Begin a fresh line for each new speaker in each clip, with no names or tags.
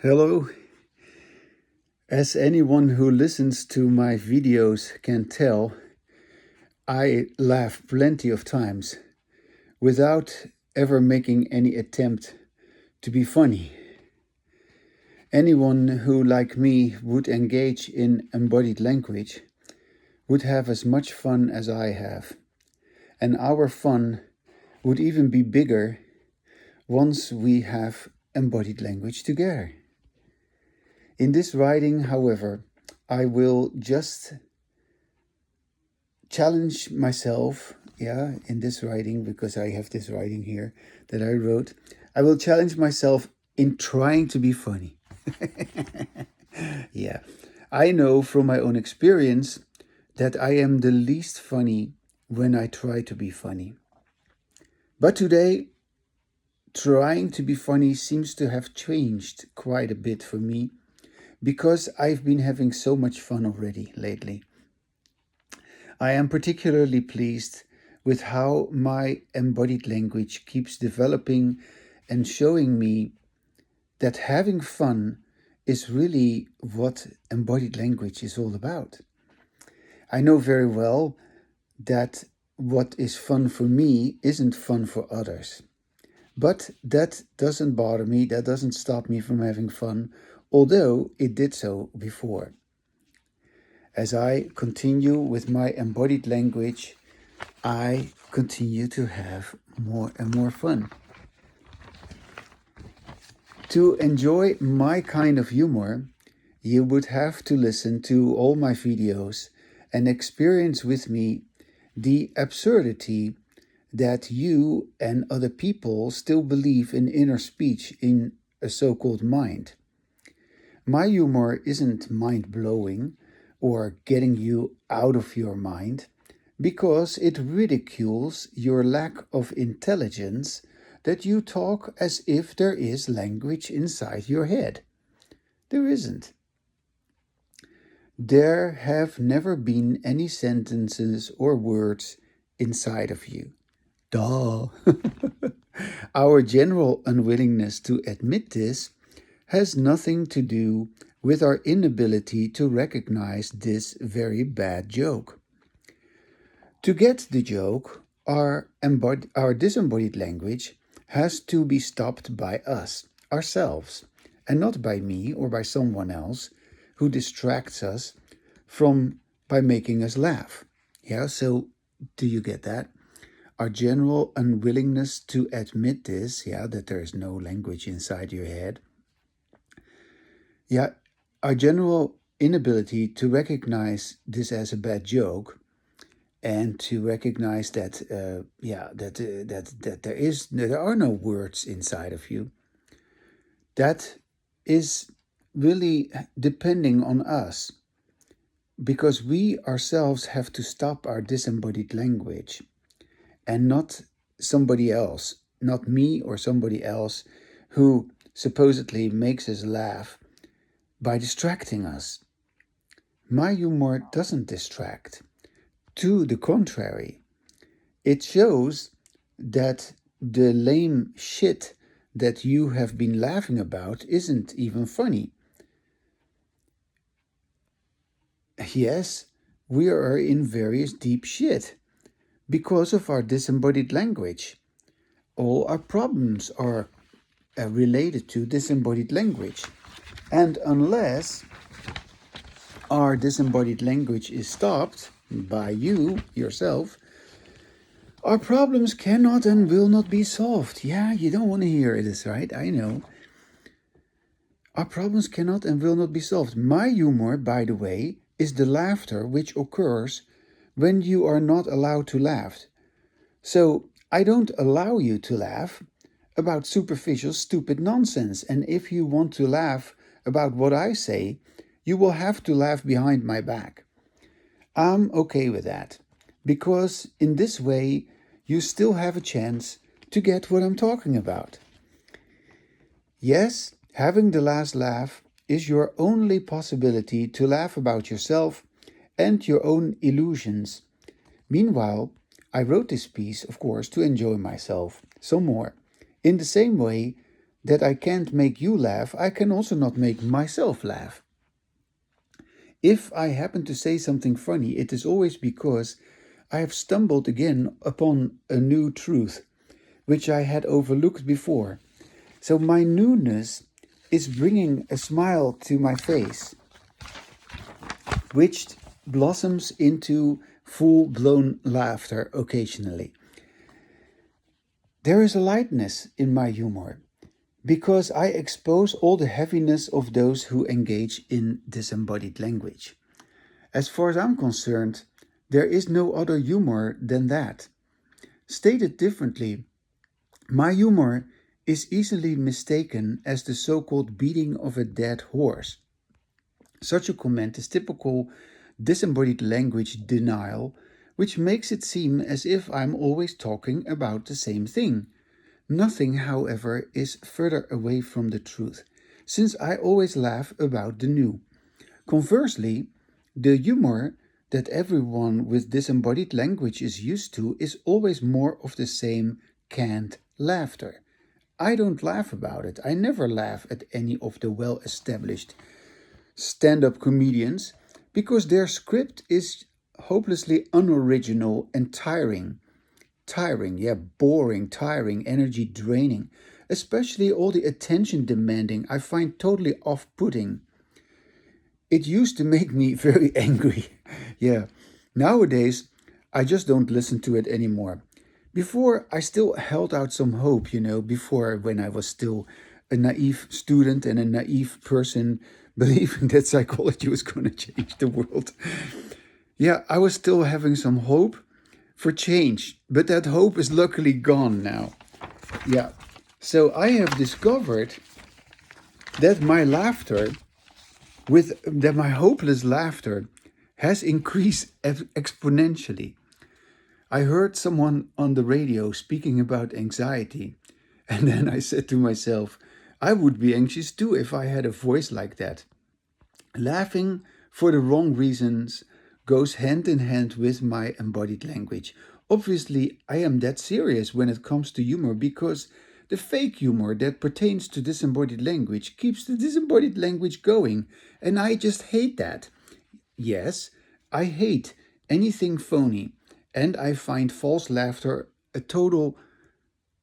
Hello. As anyone who listens to my videos can tell, I laugh plenty of times without ever making any attempt to be funny. Anyone who, like me, would engage in embodied language would have as much fun as I have. And our fun would even be bigger once we have embodied language together. In this writing, however, I will just challenge myself, in this writing, because I have this writing here that I wrote. I will challenge myself in trying to be funny. Yeah, I know from my own experience that I am the least funny when I try to be funny. But today, trying to be funny seems to have changed quite a bit for me because I've been having so much fun already lately. I am particularly pleased with how my embodied language keeps developing and showing me that having fun is really what embodied language is all about. I know very well that what is fun for me isn't fun for others. But that doesn't bother me, that doesn't stop me from having fun, although it did so before. As I continue with my embodied language, I continue to have more and more fun. To enjoy my kind of humor, you would have to listen to all my videos and experience with me the absurdity that you and other people still believe in inner speech in a so-called mind. My humor isn't mind-blowing or getting you out of your mind because it ridicules your lack of intelligence that you talk as if there is language inside your head. There isn't. There have never been any sentences or words inside of you. Duh. Our general unwillingness to admit this has nothing to do with our inability to recognize this very bad joke. To get the joke, our disembodied language has to be stopped by us, ourselves, and not by me or by someone else who distracts us from by making us laugh. Yeah, so do you get that? Our general unwillingness to admit this, that there is no language inside your head. Yeah, our general inability to recognize this as a bad joke and to recognize that there are no words inside of you. That is really depending on us, because we ourselves have to stop our disembodied language, and not somebody else, not me or somebody else who supposedly makes us laugh by distracting us. My humor doesn't distract. To the contrary, it shows that the lame shit that you have been laughing about isn't even funny. Yes, we are in various deep shit because of our disembodied language. All our problems are related to disembodied language. And unless our disembodied language is stopped by you, yourself, our problems cannot and will not be solved. Yeah, you don't want to hear this, right? I know. Our problems cannot and will not be solved. My humor, by the way, is the laughter which occurs when you are not allowed to laugh. So I don't allow you to laugh about superficial, stupid nonsense. And if you want to laugh about what I say, you will have to laugh behind my back. I'm okay with that, because in this way, you still have a chance to get what I'm talking about. Yes, having the last laugh is your only possibility to laugh about yourself and your own illusions. Meanwhile, I wrote this piece, of course, to enjoy myself some more, in the same way that I can't make you laugh, I can also not make myself laugh. If I happen to say something funny, it is always because I have stumbled again upon a new truth, which I had overlooked before. So my newness is bringing a smile to my face, which blossoms into full-blown laughter occasionally. There is a lightness in my humor, because I expose all the heaviness of those who engage in disembodied language. As far as I'm concerned, there is no other humor than that. Stated differently, my humor is easily mistaken as the so-called beating of a dead horse. Such a comment is typical disembodied language denial, which makes it seem as if I'm always talking about the same thing. Nothing, however, is further away from the truth, since I always laugh about the new. Conversely, the humor that everyone with disembodied language is used to is always more of the same canned laughter. I don't laugh about it. I never laugh at any of the well-established stand-up comedians because their script is hopelessly unoriginal and tiring. Boring, tiring, energy draining. Especially all the attention demanding, I find totally off putting. It used to make me very angry. Yeah. Nowadays, I just don't listen to it anymore. Before, I still held out some hope, before when I was still a naive student and a naive person believing that psychology was going to change the world. Yeah, I was still having some hope for change, but that hope is luckily gone now. Yeah. So I have discovered that my hopeless laughter has increased exponentially. I heard someone on the radio speaking about anxiety, and then I said to myself, I would be anxious too if I had a voice like that. Laughing for the wrong reasons goes hand in hand with my embodied language. Obviously, I am that serious when it comes to humor because the fake humor that pertains to disembodied language keeps the disembodied language going, and I just hate that. Yes, I hate anything phony, and I find false laughter a total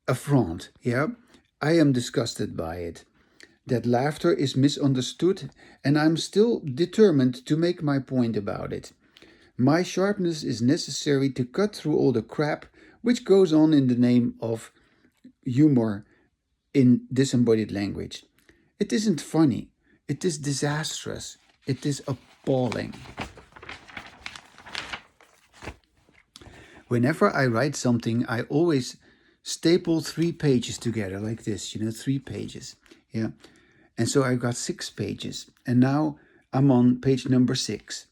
affront. Yeah, I am disgusted by it. That laughter is misunderstood, and I'm still determined to make my point about it. My sharpness is necessary to cut through all the crap which goes on in the name of humor in disembodied language. It isn't funny, it is disastrous, it is appalling. Whenever I write something, I always staple 3 pages together like this, 3 pages. Yeah. And so I got 6 pages, and now I'm on page number 6.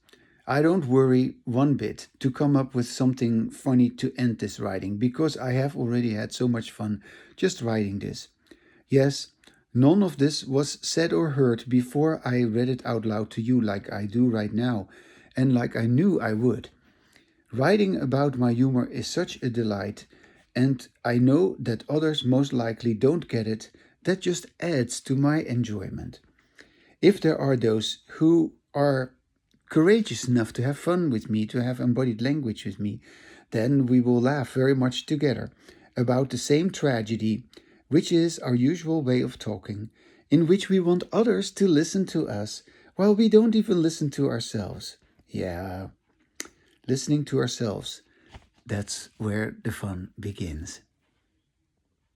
I don't worry one bit to come up with something funny to end this writing, because I have already had so much fun just writing this. Yes, none of this was said or heard before I read it out loud to you like I do right now, and like I knew I would. Writing about my humor is such a delight, and I know that others most likely don't get it. That just adds to my enjoyment. If there are those who are courageous enough to have fun with me, to have embodied language with me, then we will laugh very much together about the same tragedy, which is our usual way of talking, in which we want others to listen to us while we don't even listen to ourselves. Yeah, listening to ourselves, that's where the fun begins.